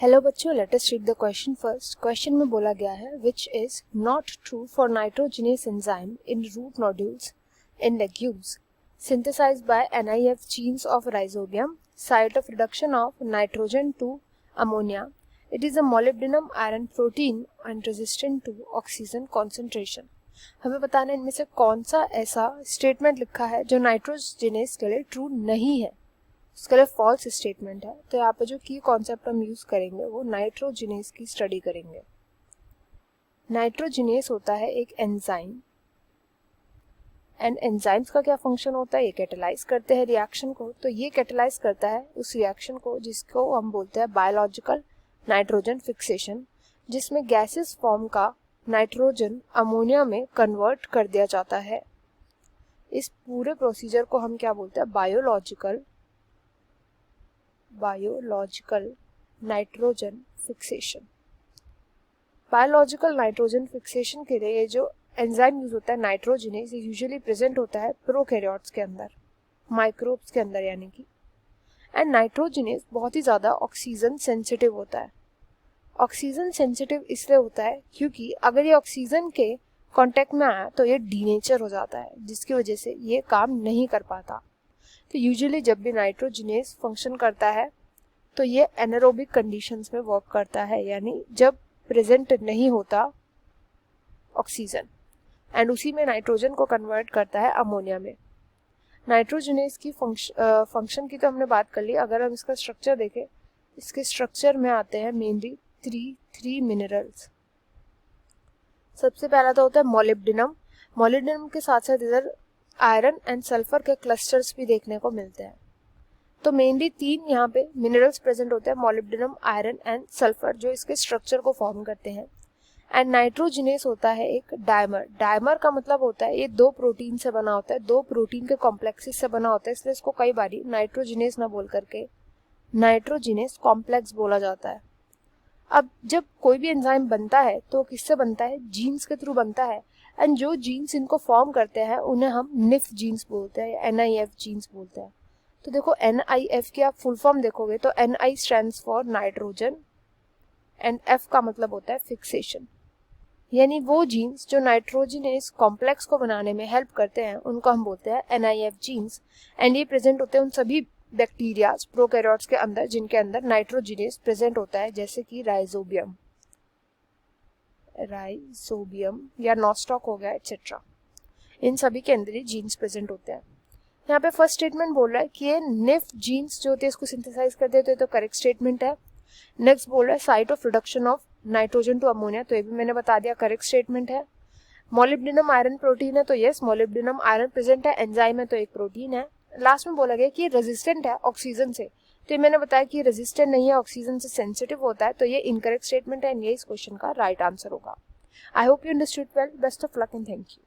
Hello बच्चों, let us read the question first. Question में बोला गया है which is not true for nitrogenase enzyme in root nodules in legumes synthesized by NIF genes of rhizobium site of reduction of nitrogen to ammonia. It is a molybdenum iron protein and resistant to oxygen concentration. हमें बताना है इनमें से कौन सा ऐसा statement लिखा है जो नाइट्रोजिनेस के लिए ट्रू नहीं है, इसके लिए फॉल्स स्टेटमेंट है। तो यहाँ पे जो की कॉन्सेप्ट हम यूज करेंगे वो नाइट्रोजिनेस की स्टडी करेंगे। नाइट्रोजिनेस होता है एक एंजाइम, एंड एंजाइम्स का क्या फंक्शन होता है, ये कैटेलाइज करते हैं रिएक्शन को। तो ये कैटेलाइज करता है उस रिएक्शन को जिसको हम बोलते हैं बायोलॉजिकल नाइट्रोजन फिक्सेशन, जिसमें गैसेस फॉर्म का नाइट्रोजन अमोनिया में कन्वर्ट कर दिया जाता है। इस पूरे प्रोसीजर को हम क्या बोलते हैं, biological nitrogen fixation. Biological nitrogen fixation के लिए जो एंजाइम यूज होता है नाइट्रोजिनेस, ये यूजुअली प्रेजेंट होता है प्रोकैरियोट्स के अंदर, माइक्रोब्स के अंदर यानी कि। एंड नाइट्रोजिनेस बहुत ही ज़्यादा ऑक्सीजन सेंसिटिव होता है। ऑक्सीजन सेंसिटिव इसलिए होता है क्योंकि अगर ये ऑक्सीजन के कांटेक्ट में आया तो ये डीनेचर हो जाता है, जिसकी वजह से ये काम नहीं कर पाता। तो यूजुअली जब भी नाइट्रोजिनेस फंक्शन करता है तो ये एनारोबिक कंडीशंस में वर्क करता है, यानी जब प्रेजेंट नहीं होता ऑक्सीजन, एंड उसी में नाइट्रोजन को कन्वर्ट करता है अमोनिया में। नाइट्रोजिनेस की फंक्शन की तो हमने बात कर ली। अगर हम इसका स्ट्रक्चर देखें, इसके स्ट्रक्चर में आते हैं मेनली थ्री मिनरल्स। सबसे पहला तो होता है मोलिब्डेनम। मोलिब्डेनम के साथ साथ इधर आयरन एंड सल्फर के क्लस्टर्स भी देखने को मिलते हैं। तो मेनली तीन यहाँ पे मिनरल्स प्रेजेंट होते हैं, मोलिब्डेनम, आयरन एंड सल्फर, जो इसके स्ट्रक्चर को फॉर्म करते हैं। एंड नाइट्रोजिनेस होता है एक डायमर। डायमर का मतलब होता है ये दो प्रोटीन से बना होता है, दो प्रोटीन के कॉम्प्लेक्सेस से बना होता है, इसलिए इसको कई बारी नाइट्रोजिनेस ना बोल करके नाइट्रोजिनेस कॉम्प्लेक्स बोला जाता है। अब जब कोई भी एंजाइम बनता है तो किससे बनता है, जीन्स के थ्रू बनता है। एंड जो जीन्स इनको फॉर्म करते हैं उन्हें हम निफ जीन्स बोलते हैं या NIF जीन्स बोलते हैं। तो देखो NIF की आप फुल फॉर्म देखोगे तो NI stands for nitrogen and F का मतलब होता है फिक्सेशन, यानी वो जीन्स जो नाइट्रोजिनेस कॉम्प्लेक्स को बनाने में हेल्प करते हैं उनको हम बोलते हैं NIF जीन्स। एंड ये प्रेजेंट होते हैं उन सभी बैक्टीरिया प्रोकैरियोट्स के अंदर जिनके अंदर नाइट्रोजिनेस प्रेजेंट होता है, जैसे कि राइजोबियम या नॉस्टॉक हो गया एक्सेट्रा। इन सभी के अंदर ये जीन्स प्रेजेंट होते हैं। यहाँ पे फर्स्ट स्टेटमेंट बोल रहा है कि ये निफ जीन्स जो होते हैं इसको सिंथेसाइज करते हैं, तो ये तो करेक्ट स्टेटमेंट है। नेक्स्ट बोल रहा है site of reduction of nitrogen to ammonia, तो ये भी मैंने बता दिया करेक्ट स्टेटमेंट है। मोलिब्डेनम आयरन प्रोटीन है, तो यस मोलिब्डेनम आयरन प्रेजेंट है, एंजाइम है तो एक प्रोटीन है। लास्ट में बोला गया कि रेजिस्टेंट है ऑक्सीजन से, तो ये मैंने बताया कि रेजिस्टेंट नहीं है, ऑक्सीजन से सेंसिटिव होता है, तो ये इनकरेक्ट स्टेटमेंट है एंड ये इस क्वेश्चन का राइट आंसर होगा। I hope you understood well. Best of luck and thank you.